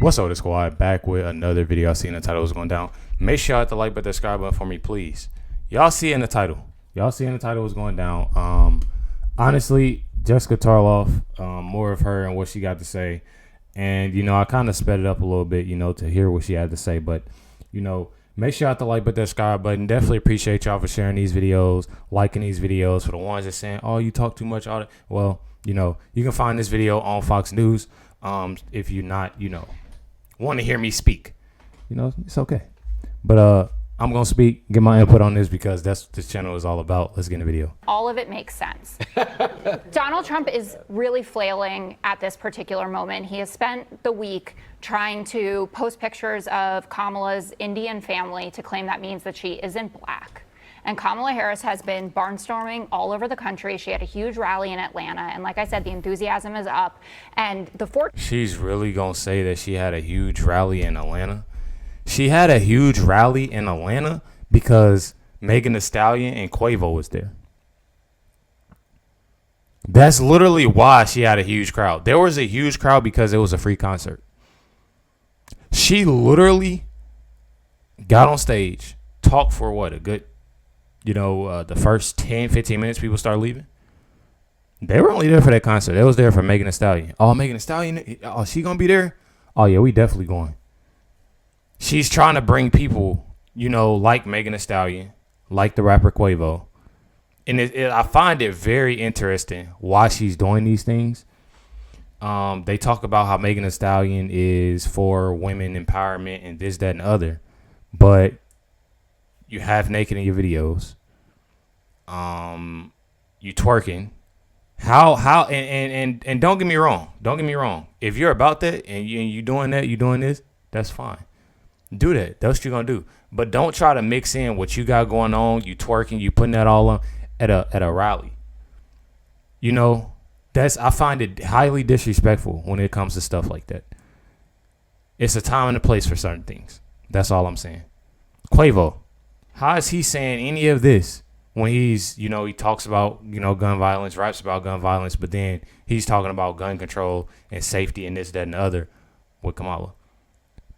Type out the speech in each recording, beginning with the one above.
What's up, the squad? Back with another video. I seen the title was going down. Make sure you hit the like button, subscribe button for me, please. Y'all see in the title. Y'all see in the title was going down. Honestly, Jessica Tarlov, more of her and what she got to say. And, you know, I kind of sped it up a little bit, you know, to hear what she had to say. But, you know, make sure you hit the like button, subscribe button. Definitely appreciate y'all for sharing these videos, liking these videos. For the ones that saying, oh, you talk too much. Well, you know, you can find this video on Fox News. If you're not, you know, want to hear me speak, you know, it's okay. But I'm gonna speak, get my input on this because that's what this channel is all about. Let's get in the video. All of it makes sense. Donald Trump is really flailing at this particular moment. He has spent the week trying to post pictures of Kamala's Indian family to claim that means that she isn't black. And Kamala Harris has been barnstorming all over the country. She had a huge rally in Atlanta. And like I said, the enthusiasm is up. And She's really going to say that she had a huge rally in Atlanta? She had a huge rally in Atlanta because Megan Thee Stallion and Quavo was there. That's literally why she had a huge crowd. There was a huge crowd because it was a free concert. She literally got on stage, talked for what, a good... You know, the first 10, 15 minutes people start leaving. They were only there for that concert. They was there for Megan Thee Stallion. Oh, Megan Thee Stallion? Oh, she going to be there? Oh, yeah, we definitely going. She's trying to bring people, you know, like Megan Thee Stallion, like the rapper Quavo. And I find it very interesting why she's doing these things. They talk about how Megan Thee Stallion is for women empowerment and this, that, and the other. But... you half naked in your videos. You twerking. How and don't get me wrong. Don't get me wrong. If you're about that and you doing that, you doing this, that's fine. Do that. That's what you're gonna do. But don't try to mix in what you got going on. You twerking, you putting that all on at a rally. You know, I find it highly disrespectful when it comes to stuff like that. It's a time and a place for certain things. That's all I'm saying. Quavo. How is he saying any of this when he's, you know, he talks about, you know, gun violence, raps about gun violence, but then he's talking about gun control and safety and this, that, and the other with Kamala?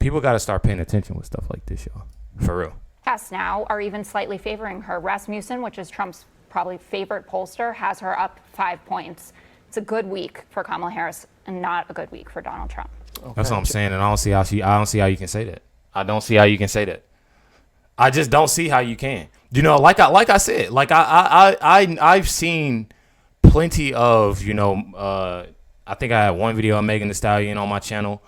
People got to start paying attention with stuff like this, y'all. For real. Yes, now are even slightly favoring her. Rasmussen, which is Trump's probably favorite pollster, has her up 5 points. It's a good week for Kamala Harris and not a good week for Donald Trump. Okay. That's what I'm saying, and I don't see how you can say that. I don't see how you can say that. I just don't see how you can. You know, like I said, like I've seen plenty of, you know, I think I had one video of Megan Thee Stallion on my channel.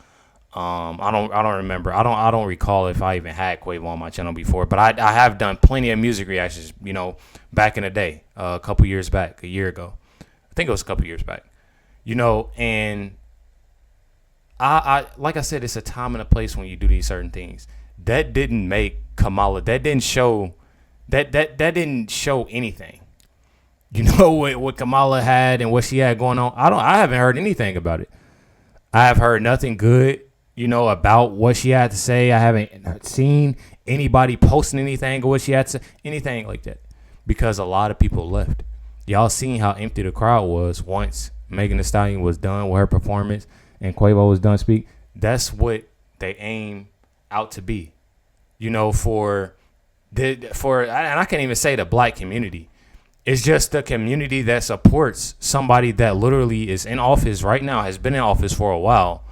I don't remember. I don't recall if I even had Quavo on my channel before, but I have done plenty of music reactions, you know, back in the day, a couple years back, a year ago. I think it was a couple years back. You know, and I like I said, it's a time and a place when you do these certain things. That didn't make Kamala. That didn't show anything. You know what Kamala had and what she had going on. I haven't heard anything about it. I have heard nothing good, you know, about what she had to say. I haven't seen anybody posting anything or what she had to say, anything like that, because a lot of people left. Y'all seen how empty the crowd was once Megan Thee Stallion was done with her performance and Quavo was done speak. That's what they aim out to be, you know, and I can't even say the black community. It's just the community that supports somebody that literally is in office right now, has been in office for a while,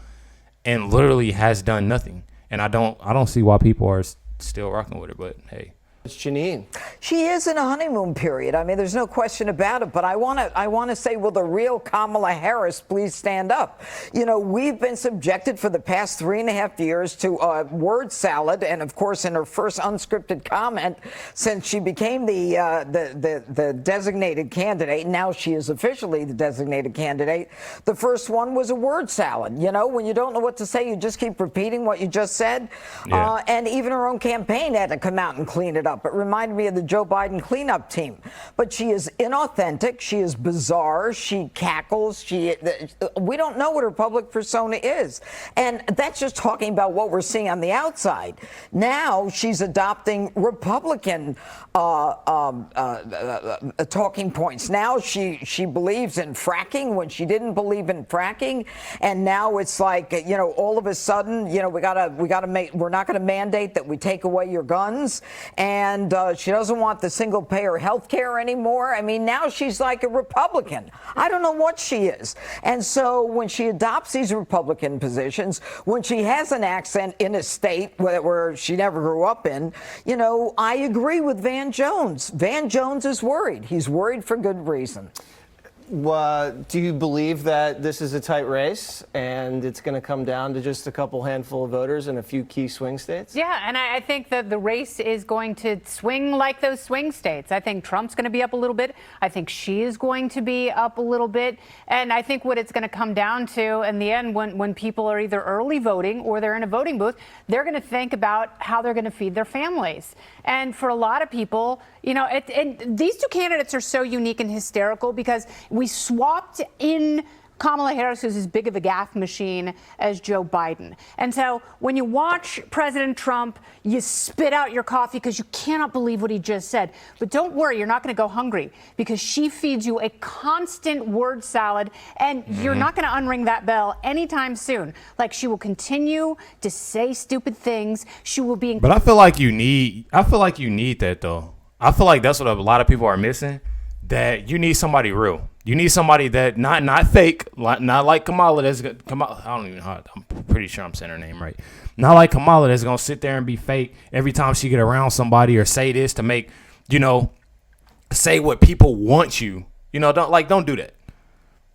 and literally has done nothing. And I don't see why people are still rocking with her. But hey. It's Janine. She is in a honeymoon period. I mean, there's no question about it. But I want to say, will the real Kamala Harris please stand up? You know, we've been subjected for the past 3.5 years to word salad, and of course, in her first unscripted comment since she became the designated candidate. Now she is officially the designated candidate. The first one was a word salad. You know, when you don't know what to say, you just keep repeating what you just said. Yeah. And even her own campaign had to come out and clean it up. up. It reminded me of the Joe Biden cleanup team. But she is inauthentic. She is bizarre. She cackles. We don't know what her public persona is. And that's just talking about what we're seeing on the outside. Now she's adopting Republican talking points. Now she believes in fracking when she didn't believe in fracking. And now it's like, all of a sudden, we're not going to mandate that we take away your guns. And she doesn't want the single payer health care anymore. I mean, now she's like a Republican. I don't know what she is. And so when she adopts these Republican positions, when she has an accent in a state where she never grew up in, I agree with Van Jones. Van Jones is worried. He's worried for good reason. Do you believe that this is a tight race and it's going to come down to just a couple handful of voters in a few key swing states? Yeah, and I think that the race is going to swing like those swing states. I think Trump's going to be up a little bit. I think she is going to be up a little bit. And I think what it's going to come down to in the end, when people are either early voting or they're in a voting booth, they're going to think about how they're going to feed their families. And for a lot of people, and these two candidates are so unique and hysterical because we swapped in Kamala Harris, who's as big of a gaffe machine as Joe Biden. And so when you watch President Trump, you spit out your coffee because you cannot believe what he just said. But don't worry, you're not going to go hungry because she feeds you a constant word salad and you're not going to unring that bell anytime soon. Like, she will continue to say stupid things. She will be. But I feel like you need that, though. I feel like that's what a lot of people are missing, that you need somebody real. You need somebody that not fake, not like Kamala. I don't even know. I'm pretty sure I'm saying her name right. Not like Kamala that's gonna sit there and be fake every time she get around somebody or say this to make, say what people want you. Don't do that.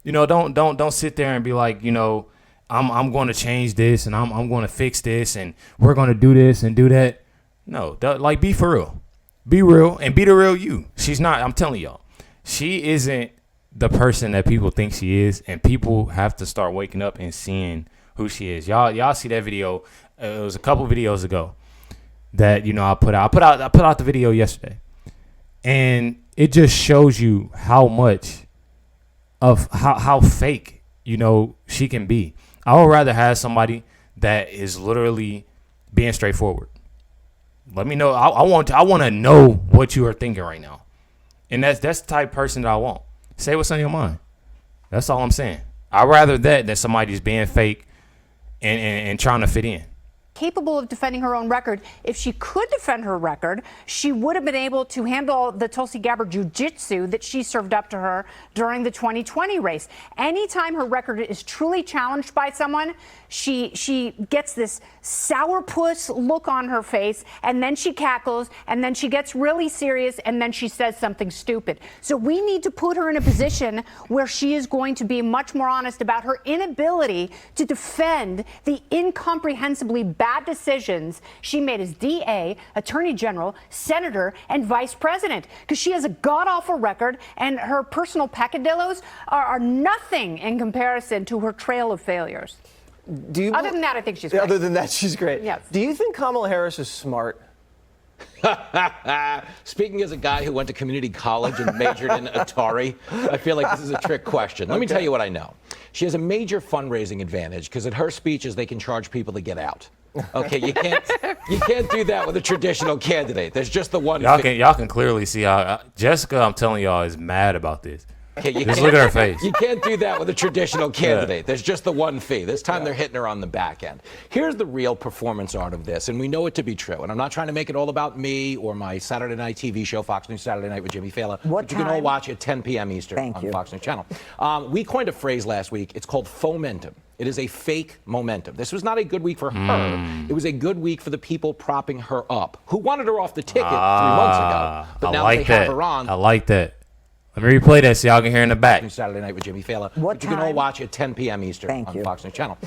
Don't sit there and be like, I'm going to change this and I'm going to fix this and we're going to do this and do that. No, be for real. Be real and be the real you. She's not. I'm telling y'all, she isn't the person that people think she is, and people have to start waking up and seeing who she is. Y'all see that video? It was a couple videos ago that I put out. I put out the video yesterday, and it just shows you how much of how fake she can be. I would rather have somebody that is literally being straightforward. Let me know. I want to know what you are thinking right now, and that's the type of person that I want. Say what's on your mind. That's all I'm saying. I'd rather that than somebody's being fake and trying to fit in. Capable of defending her own record. If she could defend her record, she would have been able to handle the Tulsi Gabbard jiu-jitsu that she served up to her during the 2020 race. Anytime her record is truly challenged by someone, she gets this sourpuss look on her face, and then she cackles, and then she gets really serious, and then she says something stupid. So we need to put her in a position where she is going to be much more honest about her inability to defend the incomprehensibly bad decisions she made as DA, Attorney General, Senator, and Vice President. Because she has a god-awful record, and her personal peccadillos are nothing in comparison to her trail of failures. Other than that, I think she's great. Other than that, she's great. Yes. Do you think Kamala Harris is smart? Speaking as a guy who went to community college and majored in Atari, I feel like this is a trick question. Let me tell you what I know. She has a major fundraising advantage because at her speeches they can charge people to get out. Okay, you can't do that with a traditional candidate. There's just the one. Y'all can clearly see how Jessica, I'm telling y'all, is mad about this. Okay, just look at her face. You can't do that with a traditional candidate. There's just the one fee. This time they're hitting her on the back end. Here's the real performance art of this, and we know it to be true. And I'm not trying to make it all about me or my Saturday night TV show, Fox News Saturday Night with Jimmy Fallon. What you can all watch at 10 p.m. Eastern on Fox News Channel. We coined a phrase last week. It's called fomentum. It is a fake momentum. This was not a good week for her. It was a good week for the people propping her up, who wanted her off the ticket 3 months ago. But now they have her on. I like that. Let me replay that so y'all can hear in the back. Saturday Night with Jimmy Fallon. What you can all watch at 10 p.m. Eastern on Fox News Channel.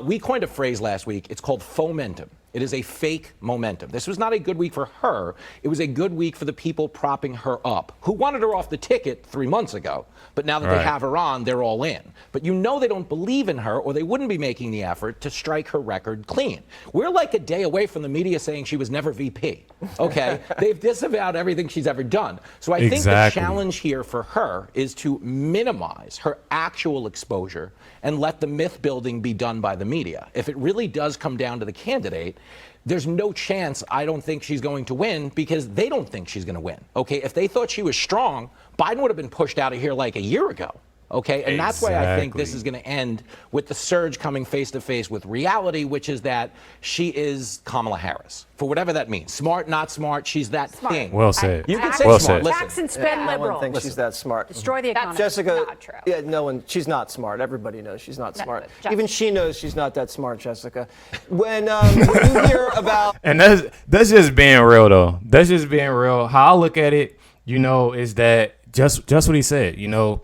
We coined a phrase last week. It's called fomentum. It is a fake momentum. This was not a good week for her. It was a good week for the people propping her up, who wanted her off the ticket 3 months ago. But now that they have her on, they're all in. But you know they don't believe in her, or they wouldn't be making the effort to strike her record clean. We're like a day away from the media saying she was never VP. Okay? They've disavowed everything she's ever done. So I think the challenge here for her is to minimize her actual exposure and let the myth building be done by the media. If it really does come down to the candidate, there's no chance I don't think she's going to win because they don't think she's going to win. Okay, if they thought she was strong, Biden would have been pushed out of here like a year ago. Okay, and that's why I think this is going to end with the surge coming face to face with reality, which is that she is Kamala Harris, for whatever that means. Smart, not smart, she's that thing. Well said. You can say well smart. said. Tax and spend No liberal. one thinks she's that smart. Destroy the economy. Jessica, not true. yeah, no one. She's not smart. Everybody knows she's not smart. Even she knows she's not that smart, Jessica. When you hear about, And that's just being real, though. That's just being real. How I look at it, you know, is that just what he said. You know,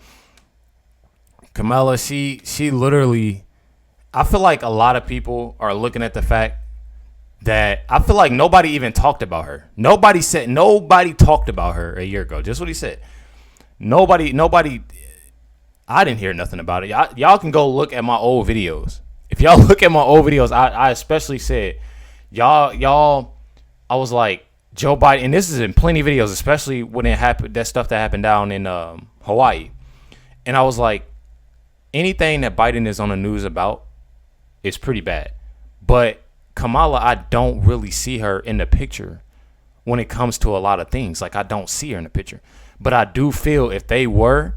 Kamala, she literally, I feel like a lot of people are looking at the fact that I feel like nobody even talked about her. Nobody talked about her a year ago. Just what he said. Nobody, I didn't hear nothing about it. Y'all can go look at my old videos. If y'all look at my old videos, I especially said, y'all, I was like, Joe Biden, and this is in plenty of videos, especially when it happened, that stuff that happened down in Hawaii. And I was like, anything that Biden is on the news about is pretty bad. But Kamala, I don't really see her in the picture when it comes to a lot of things. Like, I don't see her in the picture. But I do feel if they were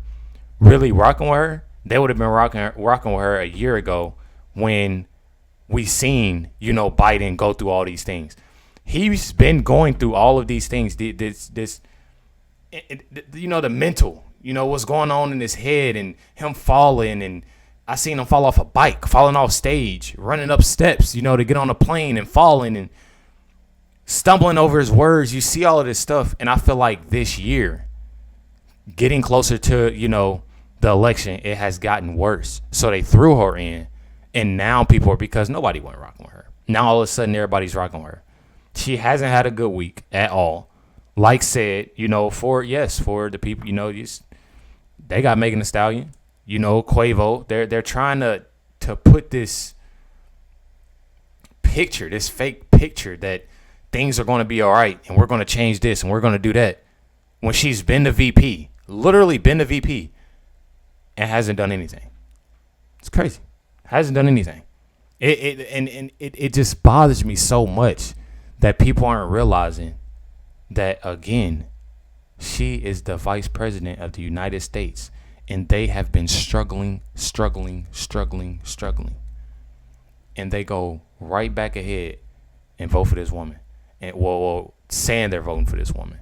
really rocking with her, they would have been rocking with her a year ago when we seen, you know, Biden go through all these things. He's been going through all of these things. This you know, the mental, you know, what's going on in his head and him falling. And I seen him fall off a bike, falling off stage, running up steps, you know, to get on a plane and falling and stumbling over his words. You see all of this stuff. And I feel like this year, getting closer to, you know, the election, it has gotten worse. So they threw her in. And now people are, because nobody went rocking with her. Now all of a sudden everybody's rocking with her. She hasn't had a good week at all. Like said, you know, for the people, you know, they got Megan Thee Stallion, you know, Quavo. They're trying to put this picture, this fake picture that things are going to be all right and we're going to change this and we're going to do that. When she's been the VP, literally been the VP, and hasn't done anything. It's crazy. Hasn't done anything. It just bothers me so much that people aren't realizing that, again, she is the vice president of the United States, and they have been struggling. And they go right back ahead and vote for this woman. And well, saying they're voting for this woman.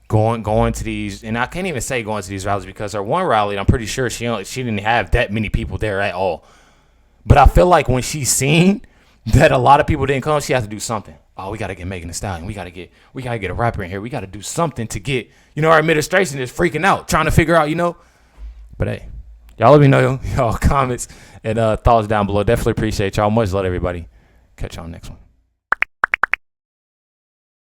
Going to these, and I can't even say going to these rallies because her one rally, I'm pretty sure she didn't have that many people there at all. But I feel like when she's seen that a lot of people didn't come, she has to do something. Oh, we got to get Megan Thee Stallion. We got to get a rapper in here. We got to do something to get, you know, our administration is freaking out, trying to figure out, you know. But hey, y'all let me know y'all comments and thoughts down below. Definitely appreciate y'all. Much love, everybody. Catch y'all next one.